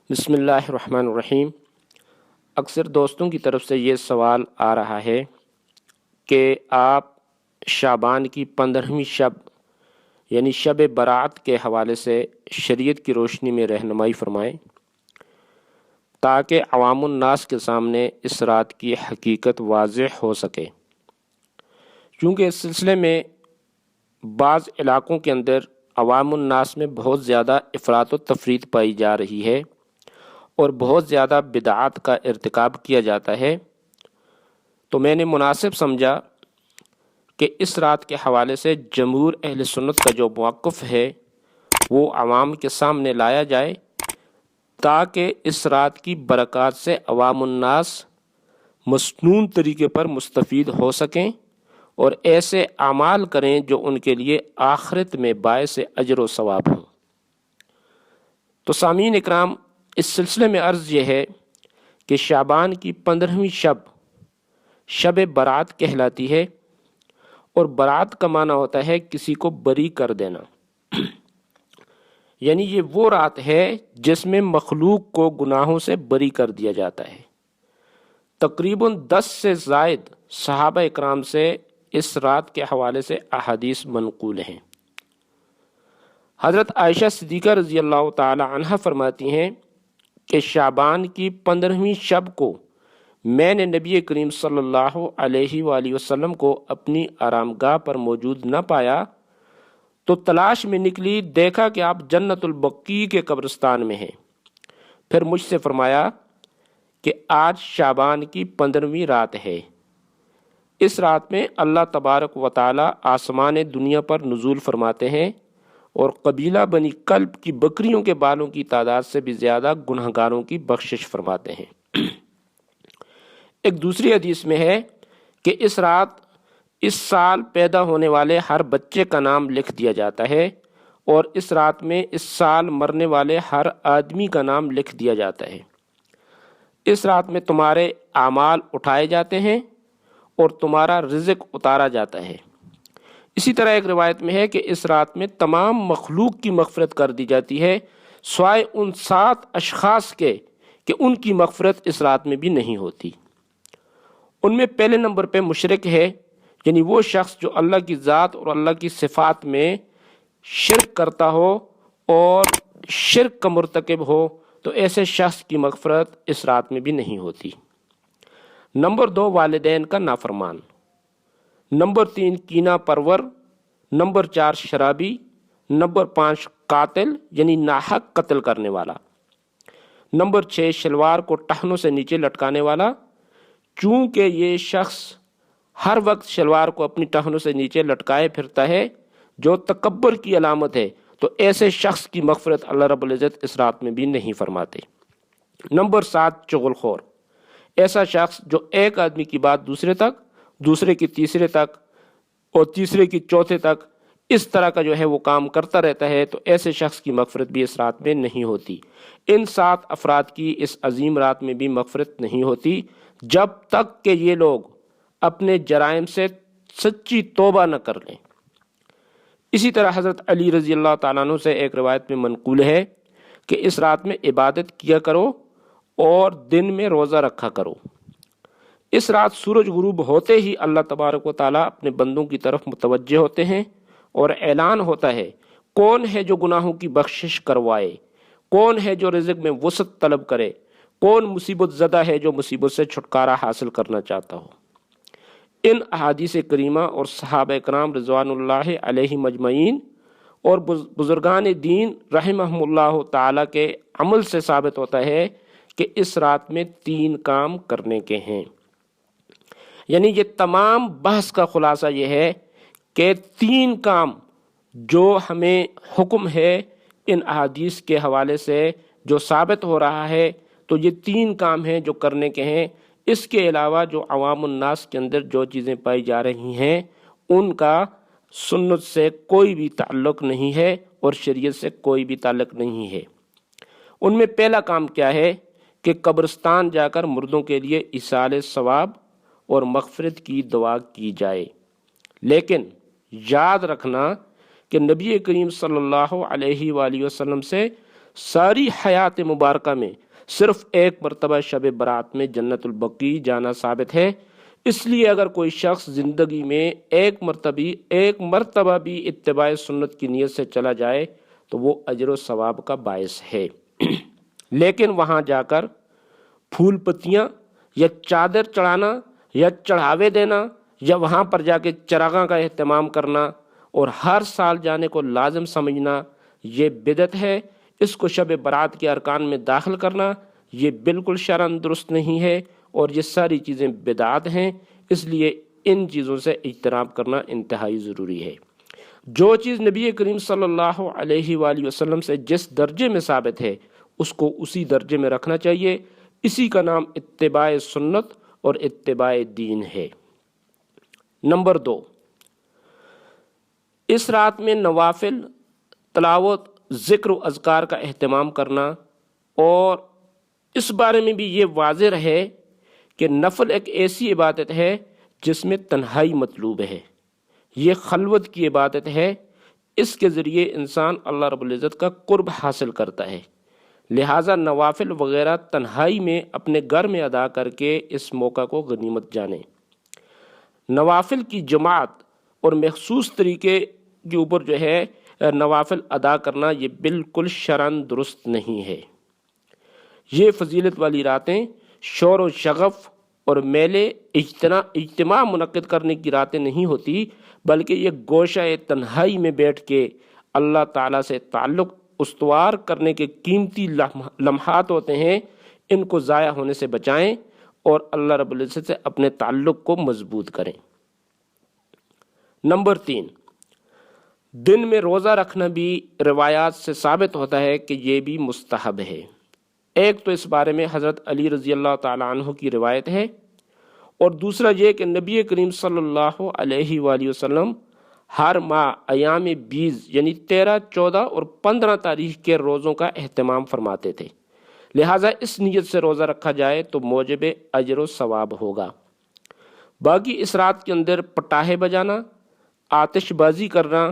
بسم اللہ الرحمن الرحیم۔ اکثر دوستوں کی طرف سے یہ سوال آ رہا ہے کہ آپ شعبان کی 15ویں شب یعنی شب برات کے حوالے سے شریعت کی روشنی میں رہنمائی فرمائیں تاکہ عوام الناس کے سامنے اس رات کی حقیقت واضح ہو سکے، کیونکہ اس سلسلے میں بعض علاقوں کے اندر عوام الناس میں بہت زیادہ افراط و تفریط پائی جا رہی ہے اور بہت زیادہ بدعات کا ارتکاب کیا جاتا ہے۔ تو میں نے مناسب سمجھا کہ اس رات کے حوالے سے جمہور اہل سنت کا جو موقف ہے وہ عوام کے سامنے لایا جائے تاکہ اس رات کی برکات سے عوام الناس مسنون طریقے پر مستفید ہو سکیں اور ایسے اعمال کریں جو ان کے لیے آخرت میں باعث اجر و ثواب ہوں۔ تو سامعین اکرام، اس سلسلے میں عرض یہ ہے کہ شعبان کی 15ویں شب برات کہلاتی ہے، اور برات کا معنی ہوتا ہے کسی کو بری کر دینا، یعنی یہ وہ رات ہے جس میں مخلوق کو گناہوں سے بری کر دیا جاتا ہے۔ تقریباً 10 سے زائد صحابہ اکرام سے اس رات کے حوالے سے احادیث منقول ہیں۔ حضرت عائشہ صدیقہ رضی اللہ تعالی عنہ فرماتی ہیں کہ شعبان کی 15ویں شب کو میں نے نبی کریم صلی اللہ علیہ وآلہ وسلم کو اپنی آرامگاہ پر موجود نہ پایا تو تلاش میں نکلی، دیکھا کہ آپ جنت البقیع کے قبرستان میں ہیں۔ پھر مجھ سے فرمایا کہ آج شعبان کی 15ویں رات ہے، اس رات میں اللہ تبارک و تعالی آسمان دنیا پر نزول فرماتے ہیں اور قبیلہ بنی کلب کی بکریوں کے بالوں کی تعداد سے بھی زیادہ گنہگاروں کی بخشش فرماتے ہیں۔ ایک دوسری حدیث میں ہے کہ اس رات اس سال پیدا ہونے والے ہر بچے کا نام لکھ دیا جاتا ہے، اور اس رات میں اس سال مرنے والے ہر آدمی کا نام لکھ دیا جاتا ہے۔ اس رات میں تمہارے اعمال اٹھائے جاتے ہیں اور تمہارا رزق اتارا جاتا ہے۔ اسی طرح ایک روایت میں ہے کہ اس رات میں تمام مخلوق کی مغفرت کر دی جاتی ہے سوائے ان 7 اشخاص کے کہ ان کی مغفرت اس رات میں بھی نہیں ہوتی۔ ان میں پہلے نمبر پہ مشرک ہے، یعنی وہ شخص جو اللہ کی ذات اور اللہ کی صفات میں شرک کرتا ہو اور شرک کا مرتکب ہو، تو ایسے شخص کی مغفرت اس رات میں بھی نہیں ہوتی۔ نمبر 2 والدین کا نافرمان، نمبر 3 کینہ پرور، نمبر 4 شرابی، نمبر 5 قاتل یعنی ناحق قتل کرنے والا، نمبر 6 شلوار کو ٹہنوں سے نیچے لٹکانے والا، چونکہ یہ شخص ہر وقت شلوار کو اپنی ٹہنوں سے نیچے لٹکائے پھرتا ہے جو تکبر کی علامت ہے، تو ایسے شخص کی مغفرت اللہ رب العزت اس رات میں بھی نہیں فرماتے۔ نمبر 7 چغل خور، ایسا شخص جو ایک آدمی کی بات دوسرے تک، دوسرے کی تیسرے تک اور تیسرے کی چوتھے تک اس طرح کا جو ہے وہ کام کرتا رہتا ہے، تو ایسے شخص کی مغفرت بھی اس رات میں نہیں ہوتی۔ ان 7 افراد کی اس عظیم رات میں بھی مغفرت نہیں ہوتی جب تک کہ یہ لوگ اپنے جرائم سے سچی توبہ نہ کر لیں۔ اسی طرح حضرت علی رضی اللہ تعالیٰ عنہ سے ایک روایت میں منقول ہے کہ اس رات میں عبادت کیا کرو اور دن میں روزہ رکھا کرو۔ اس رات سورج غروب ہوتے ہی اللہ تبارک و تعالیٰ اپنے بندوں کی طرف متوجہ ہوتے ہیں اور اعلان ہوتا ہے، کون ہے جو گناہوں کی بخشش کروائے، کون ہے جو رزق میں وسعت طلب کرے، کون مصیبت زدہ ہے جو مصیبت سے چھٹکارا حاصل کرنا چاہتا ہو۔ ان احادیث کریمہ اور صحابہ کرام رضوان اللہ علیہ مجمعین اور بزرگان دین رحمہم اللہ تعالیٰ کے عمل سے ثابت ہوتا ہے کہ اس رات میں 3 کام کرنے کے ہیں۔ یعنی یہ تمام بحث کا خلاصہ یہ ہے کہ 3 کام جو ہمیں حکم ہے ان احادیث کے حوالے سے جو ثابت ہو رہا ہے، تو یہ 3 کام ہیں جو کرنے کے ہیں۔ اس کے علاوہ جو عوام الناس کے اندر جو چیزیں پائی جا رہی ہیں ان کا سنت سے کوئی بھی تعلق نہیں ہے اور شریعت سے کوئی بھی تعلق نہیں ہے۔ ان میں پہلا کام کیا ہے کہ قبرستان جا کر مردوں کے لیے ایصال ثواب اور مغفرت کی دعا کی جائے، لیکن یاد رکھنا کہ نبی کریم صلی اللہ علیہ وآلہ وسلم سے ساری حیات مبارکہ میں صرف ایک مرتبہ شب برات میں جنت البقیع جانا ثابت ہے۔ اس لیے اگر کوئی شخص زندگی میں ایک مرتبہ بھی اتباع سنت کی نیت سے چلا جائے تو وہ اجر و ثواب کا باعث ہے۔ لیکن وہاں جا کر پھول پتیاں یا چادر چڑھانا یا چڑھاوے دینا یا وہاں پر جا کے چراغاں کا اہتمام کرنا اور ہر سال جانے کو لازم سمجھنا یہ بدعت ہے۔ اس کو شب برات کے ارکان میں داخل کرنا یہ بالکل شرعاً درست نہیں ہے اور یہ ساری چیزیں بدعات ہیں، اس لیے ان چیزوں سے اجتناب کرنا انتہائی ضروری ہے۔ جو چیز نبی کریم صلی اللہ علیہ وآلہ وسلم سے جس درجے میں ثابت ہے اس کو اسی درجے میں رکھنا چاہیے، اسی کا نام اتباع سنت اور اتباع دین ہے۔ نمبر 2، اس رات میں نوافل، تلاوت، ذکر و اذکار کا اہتمام کرنا، اور اس بارے میں بھی یہ واضح رہے کہ نفل ایک ایسی عبادت ہے جس میں تنہائی مطلوب ہے، یہ خلوت کی عبادت ہے، اس کے ذریعے انسان اللہ رب العزت کا قرب حاصل کرتا ہے، لہٰذا نوافل وغیرہ تنہائی میں اپنے گھر میں ادا کر کے اس موقع کو غنیمت جانیں۔ نوافل کی جماعت اور مخصوص طریقے کے اوپر جو ہے نوافل ادا کرنا یہ بالکل شرعاً درست نہیں ہے۔ یہ فضیلت والی راتیں شور و شغف اور میلے اجتماع منعقد کرنے کی راتیں نہیں ہوتی، بلکہ یہ گوشہ تنہائی میں بیٹھ کے اللہ تعالیٰ سے تعلق استوار کرنے کے قیمتی لمحات ہوتے ہیں۔ ان کو ضائع ہونے سے بچائیں اور اللہ رب العزت سے اپنے تعلق کو مضبوط کریں۔ نمبر 3، دن میں روزہ رکھنا بھی روایات سے ثابت ہوتا ہے کہ یہ بھی مستحب ہے۔ ایک تو اس بارے میں حضرت علی رضی اللہ تعالیٰ عنہ کی روایت ہے، اور دوسرا یہ کہ نبی کریم صلی اللہ علیہ وآلہ وسلم ہر ماہ ایام 20 یعنی 13، 14 اور 15 تاریخ کے روزوں کا اہتمام فرماتے تھے، لہٰذا اس نیت سے روزہ رکھا جائے تو موجب اجر و ثواب ہوگا۔ باقی اس رات کے اندر پٹاخے بجانا، آتش بازی کرنا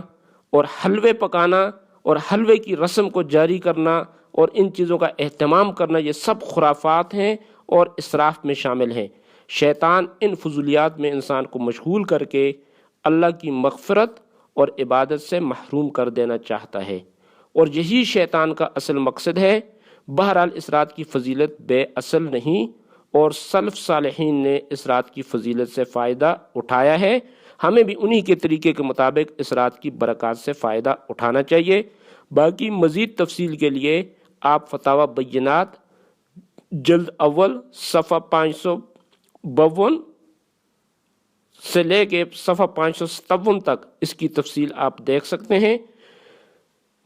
اور حلوے پکانا اور حلوے کی رسم کو جاری کرنا اور ان چیزوں کا اہتمام کرنا یہ سب خرافات ہیں اور اسراف میں شامل ہیں۔ شیطان ان فضولیات میں انسان کو مشغول کر کے اللہ کی مغفرت اور عبادت سے محروم کر دینا چاہتا ہے، اور یہی شیطان کا اصل مقصد ہے۔ بہرحال اس رات کی فضیلت بے اصل نہیں، اور سلف صالحین نے اس رات کی فضیلت سے فائدہ اٹھایا ہے، ہمیں بھی انہی کے طریقے کے مطابق اس رات کی برکات سے فائدہ اٹھانا چاہیے۔ باقی مزید تفصیل کے لیے آپ فتاوی بینات جلد اول صفحہ 552 سے لے کے صفحہ 557 تک اس کی تفصیل آپ دیکھ سکتے ہیں۔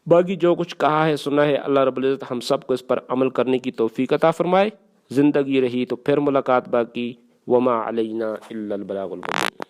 باقی جو کچھ کہا ہے سنا ہے، اللہ رب العزت ہم سب کو اس پر عمل کرنے کی توفیق عطا فرمائے۔ زندگی رہی تو پھر ملاقات باقی، وما علینا الا البلاغ المبین۔